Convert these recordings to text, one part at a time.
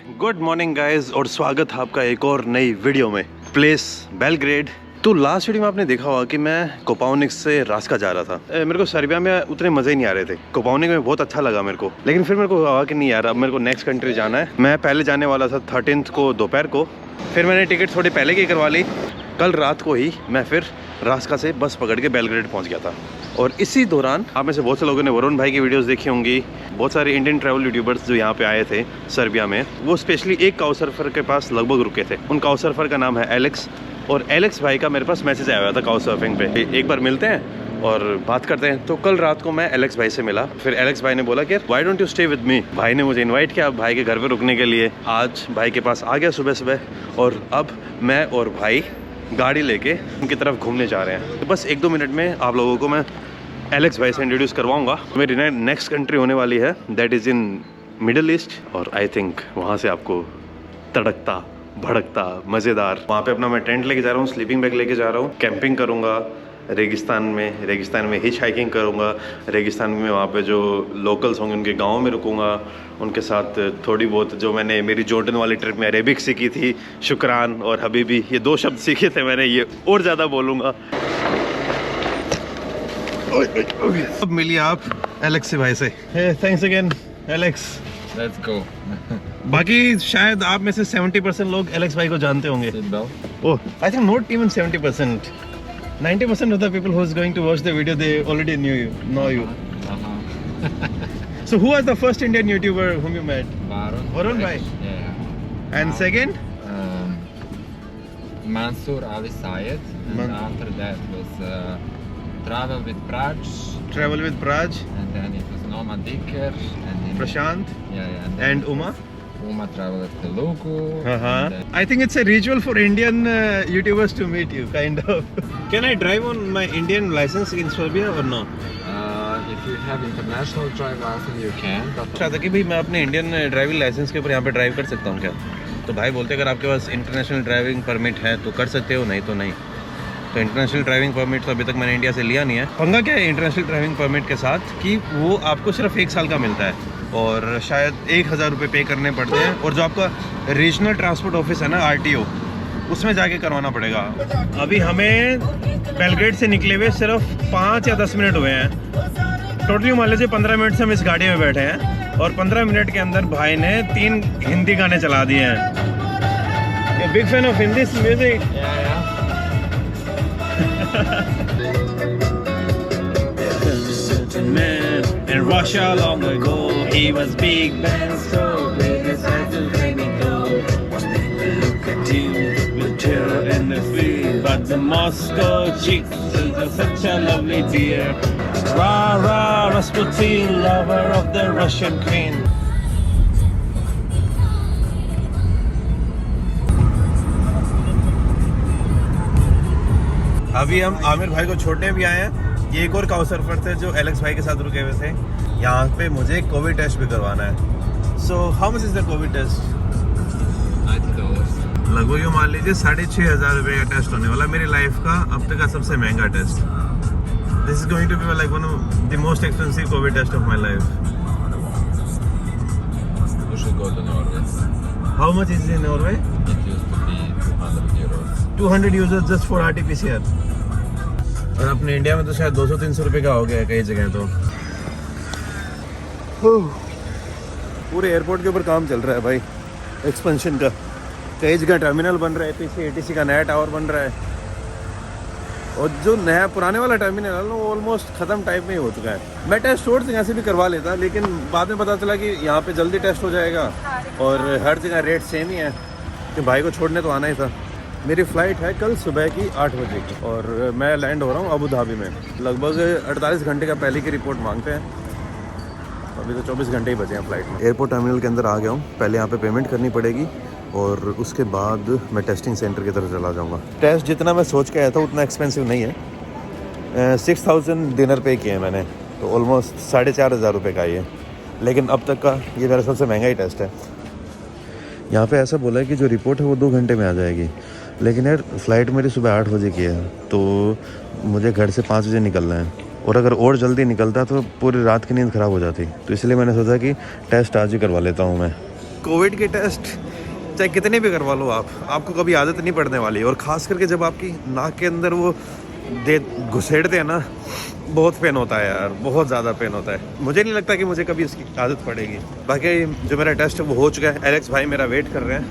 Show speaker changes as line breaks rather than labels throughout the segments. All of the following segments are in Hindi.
गुड मॉर्निंग गाइस और स्वागत है आपका एक और नई वीडियो में। Place Belgrade. तो लास्ट वीडियो में आपने देखा होगा कि मैं कोपाउनिक से रास्का जा रहा था। मेरे को सर्बिया में उतने मज़े ही नहीं आ रहे थे। कोपाउनिक में बहुत अच्छा लगा मेरे को, लेकिन फिर मेरे को लगा कि नहीं यार, अब मेरे को नेक्स्ट कंट्री जाना है। मैं पहले जाने वाला था 13 को दोपहर को, फिर मैंने टिकट थोड़ी पहले की करवा ली। कल रात को ही मैं फिर रास्का से बस पकड़ के बेलग्रेड पहुँच गया था। और इसी दौरान आप में से बहुत से लोगों ने वरुण भाई की वीडियोस देखी होंगी। बहुत सारे इंडियन ट्रैवल यूट्यूबर्स जो यहाँ पे आए थे सर्बिया में, वो स्पेशली एक काउसरफर के पास लगभग रुके थे। उन काउसरफर का नाम है एलेक्स, और एलेक्स भाई का मेरे पास मैसेज आया हुआ था काउसर्फिंग पे, एक बार मिलते हैं और बात करते हैं। तो कल रात को मैं एलेक्स भाई से मिला। फिर एलेक्स भाई ने बोला कि why don't you stay with me. भाई ने मुझे इनवाइट किया भाई के घर पे रुकने के लिए। आज भाई के पास आ गया सुबह सुबह, और अब मैं और भाई गाड़ी लेके उनकी तरफ घूमने जा रहे हैं। तो बस 1-2 मिनट में आप लोगों को मैं एलेक्स भाई से इंट्रोड्यूस करवाऊंगा। मेरी नेक्स्ट कंट्री होने वाली है, that is in middle east, और आई थिंक वहाँ से आपको तड़कता भड़कता मज़ेदार, वहाँ पे अपना मैं टेंट लेके जा रहा हूँ, स्लीपिंग बैग लेके जा रहा हूँ, कैंपिंग करूँगा रेगिस्तान में हिच हाइकिंग करूँगा रेगिस्तान में। वहाँ पे जो लोकल्स होंगे उनके गाँव में रुकूँगा, उनके साथ थोड़ी बहुत जो मैंने मेरी जॉर्डन वाली ट्रिप में अरेबिक सीखी थी, शुक्रान और हबीबी, ये 2 शब्द सीखे थे मैंने, ये और ज़्यादा बोलूँगा। अब मिलिए आप एलेक्स भाई से। Thanks again Alex.
Let's go.
बाकी शायद आप में से 70% लोग एलेक्स भाई को जानते होंगे। Oh, I think not even 70%. 90% of the people who's going to watch the video, they already know you. So who was the first Indian YouTuber whom you met? Varun bhai.
Yeah.
And second?
Mansoor Ali Sayed. And after that was Travel with Praj.
Travel with Praj.
And then it was Noma Dicker. And then
Prashant.
Yeah.
And Uma.
Uma Travel with Telugu.
I think it's a ritual for Indian YouTubers to meet you, kind of. Can I drive on my Indian license in Serbia or no?
If you have international drive license, you can. But
चाहता कि भाई मैं अपने इंडियन ड्राइविंग लाइसेंस के ऊपर यहाँ पे ड्राइव कर सकता हूँ क्या? तो भाई बोलते अगर आपके पास इंटरनेशनल ड्राइविंग परमिट है तो कर सकते हो, नहीं तो नहीं। तो इंटरनेशनल ड्राइविंग परमिट तो अभी तक मैंने इंडिया से लिया नहीं है। पंगा क्या है इंटरनेशनल ड्राइविंग परमिट के साथ कि वो आपको सिर्फ 1 साल का मिलता है, और शायद 1000 रुपये पे करने पड़ते हैं, और जो आपका रीजनल ट्रांसपोर्ट ऑफिस है ना, RTO, उसमें जाके करवाना पड़ेगा। अभी हमें बेलग्रेड से निकले हुए सिर्फ 5 या 10 मिनट हुए हैं। टोटली मान लीजिए 15 मिनट से हम इस गाड़ी में बैठे हैं, और 15 मिनट के अंदर भाई ने 3 हिंदी गाने चला दिए हैं। Big fan of Hindi music. Man in Russia long ago, he was big man, so big his eyes will make me go. Look at him with terror and the fear, but the Moscow chicks is such a lovely dear. Rah rah Rasputin, lover of the Russian queen. अभी हम आमिर भाई को छोड़ने भी आए हैं। ये एक और काउसरफर थे जो एलेक्स भाई के साथ रुके हुए थे। यहाँ पे मुझे कोविड टेस्ट भी करवाना है। So how much is the covid test?
$90.
लगभग यूँ मान लीजिए 6500 रुपये का टेस्ट होने वाला, मेरी लाइफ का अब तक का सबसे महंगा test. This is going to be like one of the most expensive covid test of my life.
You should go to Norway.
How much is in Norway?
It used to be €200.
200 euros just for RT-PCR। और अपने इंडिया में तो शायद 200-300 रुपये का हो गया है कई जगह। तो पूरे एयरपोर्ट के ऊपर काम चल रहा है भाई, एक्सपेंशन का। कई जगह टर्मिनल बन रहा है, पीछे ATC का नया टावर बन रहा है, और जो नया पुराने वाला टर्मिनल है वो ऑलमोस्ट ख़त्म टाइप में ही हो चुका है। मैं टेस्ट शोर से यहाँ से भी करवा लेता, लेकिन बाद में पता चला कि यहाँ पे जल्दी टेस्ट हो जाएगा और हर जगह रेट सेम ही है। कि भाई को छोड़ने तो आना ही था। मेरी फ़्लाइट है कल सुबह की 8 बजे की, और मैं लैंड हो रहा हूँ अबू धाबी में। लगभग 48 घंटे का पहले की रिपोर्ट मांगते हैं। अभी तो 24 घंटे ही बचे हैं फ़्लाइट में। एयरपोर्ट टर्मिनल के अंदर आ गया हूँ। पहले यहाँ पे पेमेंट करनी पड़ेगी, और उसके बाद मैं टेस्टिंग सेंटर की तरफ चला जाऊँगा। टेस्ट जितना मैं सोच के आया था उतना एक्सपेंसिव नहीं है। 6000 डिनर पे किए हैं मैंने, तो ऑलमोस्ट 4500 रुपये का ये। लेकिन अब तक का ये मेरा सबसे महंगा ही टेस्ट है। यहाँ पे ऐसा बोला है कि जो रिपोर्ट है वो 2 घंटे में आ जाएगी, लेकिन यार फ़्लाइट मेरी सुबह 8 बजे की है, तो मुझे घर से 5 बजे निकलना है, और अगर और जल्दी निकलता तो पूरी रात की नींद ख़राब हो जाती। तो इसलिए मैंने सोचा कि टेस्ट आज ही करवा लेता हूँ मैं। कोविड के टेस्ट चाहे कितने भी करवा लो आपको कभी आदत नहीं पड़ने वाली। और ख़ास करके जब आपकी नाक के अंदर वो घुसेड़ते हैं ना, बहुत पेन होता है यार, बहुत ज़्यादा पेन होता है। मुझे नहीं लगता कि मुझे कभी इसकी आदत पड़ेगी। बाकी जो मेरा टेस्ट है वो हो चुका है। एलेक्स भाई मेरा वेट कर रहे हैं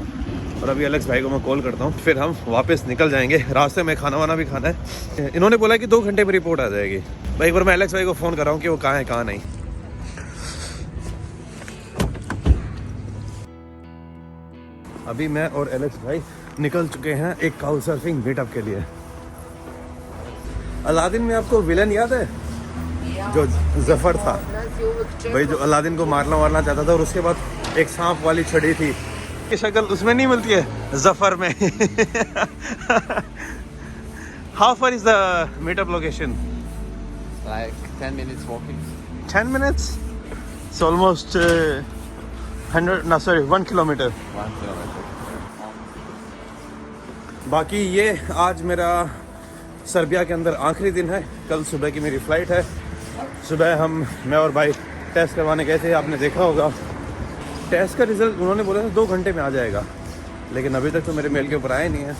और अभी एलेक्स भाई को मैं कॉल करता हूँ, फिर हम वापस निकल जाएंगे। रास्ते में खाना वाना भी खाना है। इन्होंने बोला कि 2 घंटे में रिपोर्ट आ जाएगी। भाई एक बार मैं एलेक्स भाई को फ़ोन कर रहा हूँ कि वो कहाँ है कहाँ नहीं। अभी मैं और एलेक्स भाई निकल चुके हैं एक काउ सर्फिंग मीटअप के लिए। अलादीन में आपको विलन याद है जो जफर था भाई, जो अलादीन को मारना चाहता था और उसके बाद एक सांप वाली छड़ी थी की शक्ल उसमें नहीं मिलती है जफर में। How far is the meetup location?
Like 10 minutes walking.
10 minutes? It's almost 1 kilometer.
1 kilometer.
बाकी ये आज मेरा सर्बिया के अंदर आखिरी दिन है। कल सुबह की मेरी फ़्लाइट है। सुबह मैं और भाई टेस्ट करवाने गए थे, आपने देखा होगा। टेस्ट का रिज़ल्ट उन्होंने बोला था 2 घंटे में आ जाएगा, लेकिन अभी तक तो मेरे मेल के ऊपर आया नहीं है।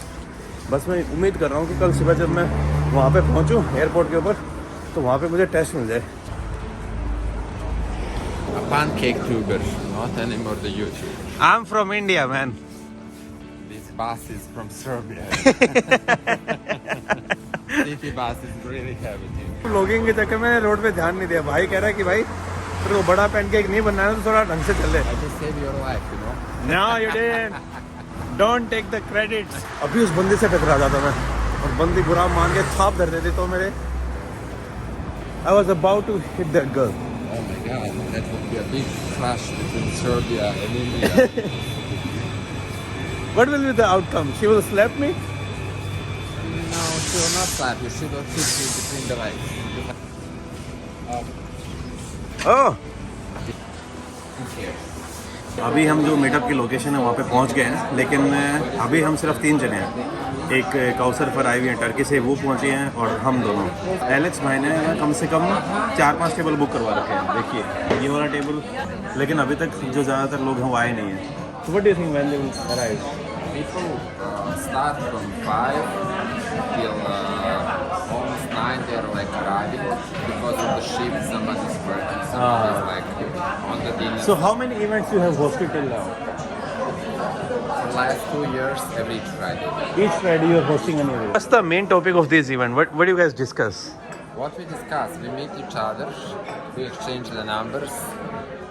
बस मैं उम्मीद कर रहा हूँ कि कल सुबह जब मैं वहाँ पे पहुँचूँ एयरपोर्ट के ऊपर, तो वहाँ पे मुझे टेस्ट मिल जाए।
A pancake tuber, not anymore the YouTube.
I'm from India, man.
This bus is from Serbia. City bus is really heavy.
Vlogging के चक्कर में रोड पे ध्यान नहीं दिया। भाई कह रहा है कि भाई तेरे को बड़ा पैनकेक नहीं बनना है तो थोड़ा ढंग से चल ले।
I just saved your life, you know.
No, you didn't. Don't take the credits. अभी उस बंदे से टकरा जाता मैं और बंदी बुरा मान के थाप धर देती तो मेरे I was about to hit that girl.
Oh my God, that would be a big clash between Serbia and India.
What will be the outcome? She will slap me?
No, she will not slap you. She will kick you between the legs.
Oh. अभी हम जो मीटअप की लोकेशन है वहाँ पे पहुँच गए हैं, लेकिन अभी हम सिर्फ 3 जने हैं। एक काउसर पर आई हुई है टर्की से, वो पहुँचे हैं, और हम दोनों। एलेक्स भाई ने कम से कम 4-5 टेबल बुक करवा रखे हैं। देखिए ये वाला टेबल, लेकिन अभी तक जो ज़्यादातर लोग हैं वो आए नहीं हैं। So what do you think when they will arrive?
People start from 5 till almost 9. They're like arriving because of the shift. Somebody's working. Somebody's like on the dinner.
So how many events you have hosted till now?
For the last 2 years, every Friday.
Each Friday you are hosting an event. What's the main topic of this event? What do you guys discuss?
What we discuss, we meet each other, we exchange the numbers.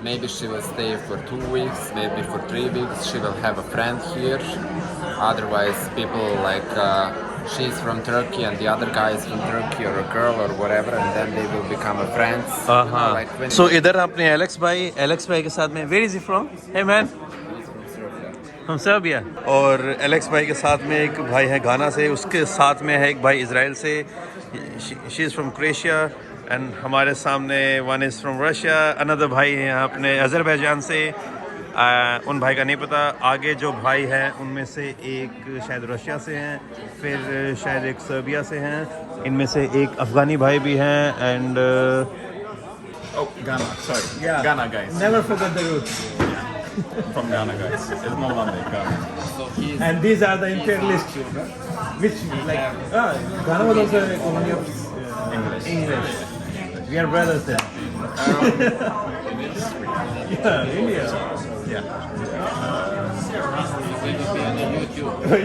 Maybe she will stay for 2 weeks, maybe for 3 weeks. She will have a friend here. Otherwise, people like she's from Turkey and the other guy is from Turkey, or a girl or whatever, and then they will become a friends. You know, like when
So इधर आपने एलेक्स भाई के साथ में, where is he from? Hey man.
he's from Serbia.
हम सर्बिया। और एलेक्स भाई के साथ में एक भाई है घाना से, उसके साथ में है एक भाई इजराइल से, she is from Croatia. And हमारे सामने one is from Russia, another भाई हैं अपने अज़रबैजान से। उन भाई का नहीं पता। आगे जो भाई हैं उनमें से एक शायद रशिया से हैं, फिर शायद एक सर्बिया से हैं, इनमें से एक अफ़गानी भाई भी हैं। And
Oh, Ghana, sorry. Ghana guys.
Never forget the roots.
From Ghana guys. It's not London, Ghana.
So he's
And these are the imperialist children, which like Ghana was also a colony of English. We are brothers then. Yeah, India.
Yeah.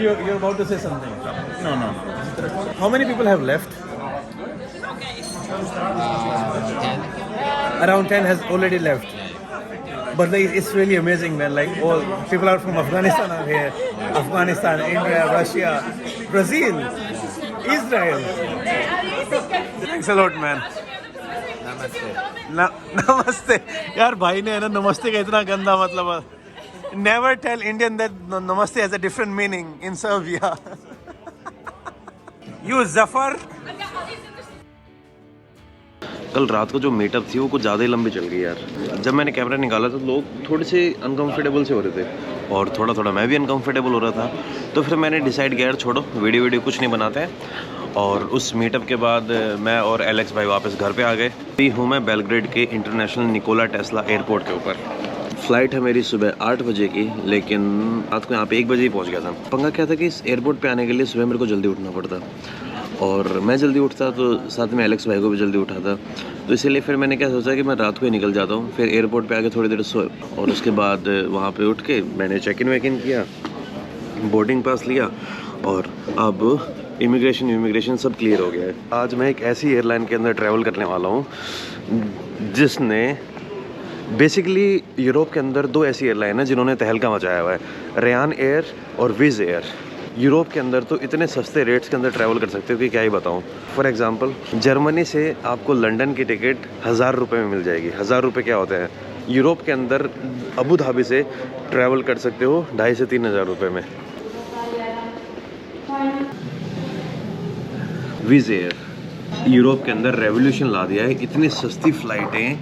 You're about to say something.
No.
How many people have left?
10.
Around 10 has already left. But like, it's really amazing, man. Like all people are from Afghanistan are here. Afghanistan, India, Russia, Brazil, Israel. Thanks a lot, man.
Namaste.
नमस्ते यार। भाई ने है ना नमस्ते का इतना गंदा मतलब, नेवर टेल इंडियन दैट नमस्ते has a different meaning in Serbia. You Zafar. कल रात को जो मीटअप थी वो कुछ ज़्यादा ही लंबी चल गई यार। जब मैंने कैमरा निकाला तो लोग थोड़े से अनकंफर्टेबल से हो रहे थे और थोड़ा थोड़ा मैं भी अनकंफर्टेबल हो रहा था। तो फिर मैंने डिसाइड किया यार छोड़ो, वीडियो कुछ नहीं बनाते हैं। और उस मीटअप के बाद मैं और एलेक्स भाई वापस घर पे आ गए। अभी हूँ मैं बेलग्रेड के इंटरनेशनल निकोला टेस्ला एयरपोर्ट के ऊपर। फ़्लाइट है मेरी सुबह 8 बजे की, लेकिन रात को यहाँ पे 1 बजे ही पहुँच गया था। पंगा क्या था कि इस एयरपोर्ट पे आने के लिए सुबह मेरे को जल्दी उठना पड़ता, और मैं जल्दी उठता तो साथ में एलेक्स भाई को भी जल्दी उठाता, तो इसीलिए फिर मैंने क्या सोचा कि मैं रात को ही निकल जाता हूँ। फिर एयरपोर्ट पे आके थोड़ी देर सोए, और उसके बाद वहाँ पे उठ के मैंने चेक इन किया, बोर्डिंग पास लिया, और अब इमिग्रेशन सब क्लियर हो गया है। आज मैं एक ऐसी एयरलाइन के अंदर ट्रैवल करने वाला हूँ जिसने बेसिकली यूरोप के अंदर 2 ऐसी एयरलाइन है जिन्होंने तहलका मचाया हुआ है, रेयान एयर और विज़ एयर। यूरोप के अंदर तो इतने सस्ते रेट्स के अंदर ट्रैवल कर सकते हो कि क्या ही बताऊँ। फॉर एग्जांपल जर्मनी से आपको लंदन की टिकट 1000 रुपये में मिल जाएगी। 1000 रुपये क्या होते हैं? यूरोप के अंदर अबू धाबी से ट्रैवल कर सकते हो 2500 से 3000 रुपये में। विज़ एयर यूरोप के अंदर रेवोल्यूशन ला दिया है। इतनी सस्ती फ़्लाइटें,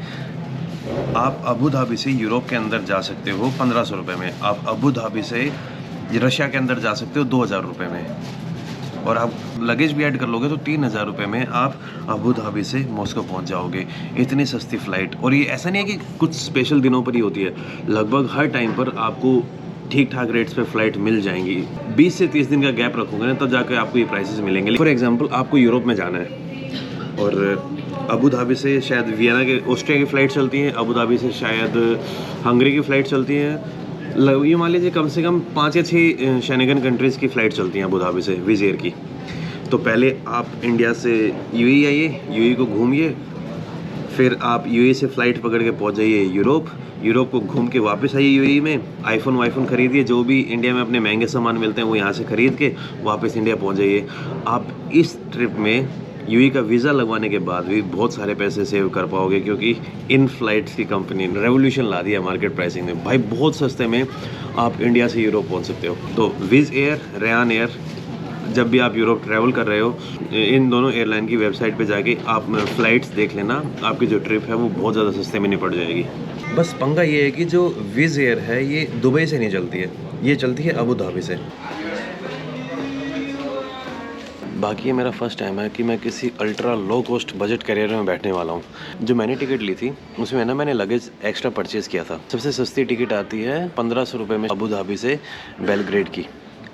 आप अबू धाबी से यूरोप के अंदर जा सकते हो 1500 रुपये में। आप अबू धाबी से रशिया के अंदर जा सकते हो 2000 रुपये में, और आप लगेज भी ऐड कर लोगे तो 3000 रुपये में आप अबू धाबी से मॉस्को पहुंच जाओगे। इतनी सस्ती फ़्लाइट, और ये ऐसा नहीं है कि कुछ स्पेशल दिनों पर ही होती है, लगभग हर टाइम पर आपको ठीक ठाक रेट्स पे फ़्लाइट मिल जाएंगी। 20 से 30 दिन का गैप रखोगे ना, तब जाकर आपको ये प्राइसेस मिलेंगे। फॉर एग्जांपल आपको यूरोप में जाना है और अबू धाबी से शायद वियना के ऑस्ट्रिया की फ़्लाइट चलती हैं, अबू धाबी से शायद हंगरी की फ़्लाइट चलती हैं। ये मान लीजिए कम से कम 5 या 6 शेंगन कंट्रीज़ की फ़्लाइट चलती हैं अबू धाबी से विज़ एयर की। तो पहले आप इंडिया से यूएई आइए, यूएई को घूमिए, फिर आप यूएई से फ़्लाइट पकड़ के पहुंच जाइए यूरोप को घूम के वापस आइए यूएई में। आईफोन खरीदिए, जो भी इंडिया में अपने महंगे सामान मिलते हैं वो यहाँ से ख़रीद के वापस इंडिया पहुंच जाइए। आप इस ट्रिप में यूएई का वीज़ा लगवाने के बाद भी बहुत सारे पैसे सेव कर पाओगे, क्योंकि इन फ्लाइट्स की कंपनी ने रेवोल्यूशन ला दिया मार्केट प्राइसिंग में। भाई बहुत सस्ते में आप इंडिया से यूरोप पहुँच सकते हो। तो विज़ एयर, रेयान एयर, जब भी आप यूरोप ट्रैवल कर रहे हो, इन दोनों एयरलाइन की वेबसाइट पे जाके आप फ़्लाइट्स देख लेना, आपकी जो ट्रिप है वो बहुत ज़्यादा सस्ते में निपट जाएगी। बस पंगा ये है कि जो विज़ एयर है ये दुबई से नहीं चलती है, ये चलती है अबू धाबी से। बाकी ये मेरा फर्स्ट टाइम है कि मैं किसी ultra low cost budget career में बैठने वाला हूँ। जो मैंने टिकट ली थी उसमें ना मैंने लगेज एक्स्ट्रा परचेज़ किया था। सबसे सस्ती टिकट आती है 1500 रुपये में अबू धाबी से बेलग्रेड की।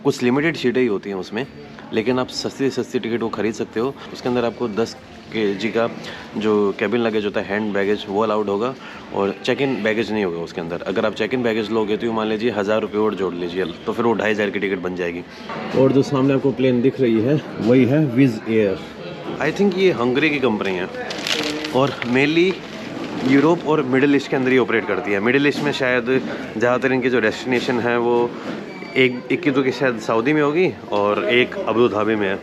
कुछ लिमिटेड सीटें ही होती हैं उसमें, लेकिन आप सस्ती से सस्ती टिकट वो खरीद सकते हो। उसके अंदर आपको 10 kg का जो कैबिन लगेज होता है, हैंड बैगेज, वो अलाउड होगा, और चेक इन बैगेज नहीं होगा उसके अंदर। अगर आप चेक इन बैगेज लोगे तो मान लीजिए 1000 रुपये और जोड़ लीजिए, तो फिर वो 2500 की टिकट बन जाएगी। और जो सामने आपको प्लेन दिख रही है वही है विज़ एयर। आई थिंक ये हंगरी की कंपनी है और मेनली यूरोप और मिडिल ईस्ट के अंदर ही ऑपरेट करती है। मिडिल ईस्ट में शायद ज़्यादातर इनकी जो डेस्टिनेशन है वो एक की तो कि शायद सऊदी में होगी और एक अबू धाबी में है।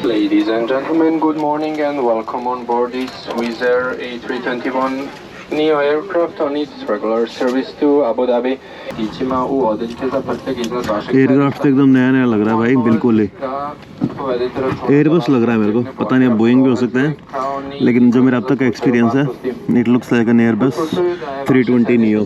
Ladies and gentlemen, good morning and welcome on board this Wizz Air A321 neo aircraft on its regular service to Abu Dhabi.
Aircraft तो एकदम नया नया लग रहा है भाई, बिल्कुल ही एयरबस लग रहा है मेरे को। पता नहीं, अब बोइंग भी हो सकता है, लेकिन जो मेरा अब तक का एक्सपीरियंस है, it looks like an Airbus 320 neo.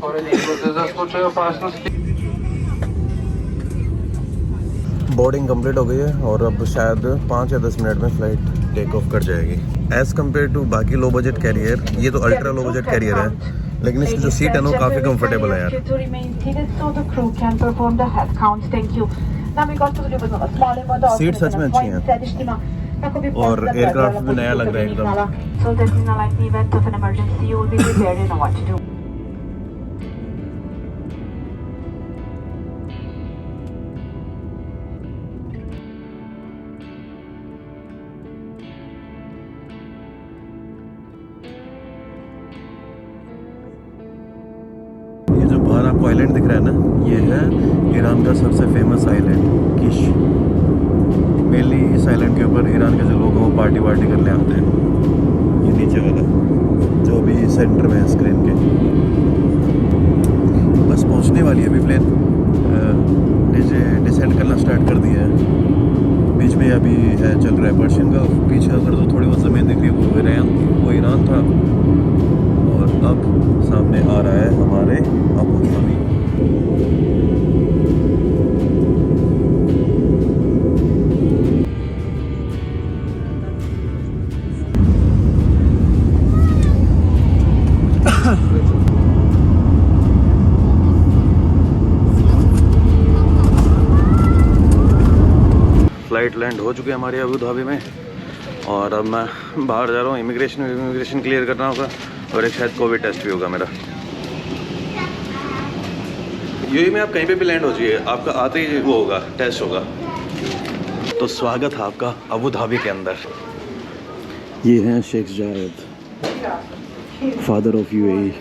Boarding complete हो गई है और अब शायद 5 या 10 मिनट में फ़्लाइट टेक ऑफ कर जाएगी। एज़ कम्पेयर टू बाकी लो बजट कैरियर, ये तो अल्ट्रा लो बजट कैरियर है, लेकिन इसकी जो सीट है ना वो काफ़ी कंफर्टेबल है यार। सीट सच में अच्छी हैं और एयरक्राफ्ट भी नया लग रहा है एकदम। बाहर आपको आइलैंड दिख रहा है ना, ये है ईरान का सबसे फेमस आइलैंड किश। मेनली इस आइलैंड के ऊपर ईरान के जो लोग हैं वो पार्टी करने आते हैं। ये नीचे वाला जो भी सेंटर में है स्क्रीन के। बस पहुंचने वाली है अभी प्लेन, डिसेंड करना स्टार्ट कर दिया है। बीच में अभी है चल रहा है पर्शियन का, पीछे अगर तो थोड़ी बहुत ज़मीन दिख रही है वो ईरान था, और अब सामने आ रहा है हमारे अबू धाबी। फ़्लाइट लैंड हो चुके हैं हमारे अबू धाबी में और अब मैं बाहर जा रहा हूँ। इमिग्रेशन क्लियर करना होगा और एक शायद कोविड टेस्ट भी होगा मेरा। यूएई में आप कहीं पे भी लैंड हो जाइए, आपका आते ही वो होगा, टेस्ट होगा। तो स्वागत है आपका अबू धाबी के अंदर। ये हैं शेख जायद, फादर ऑफ यूएई।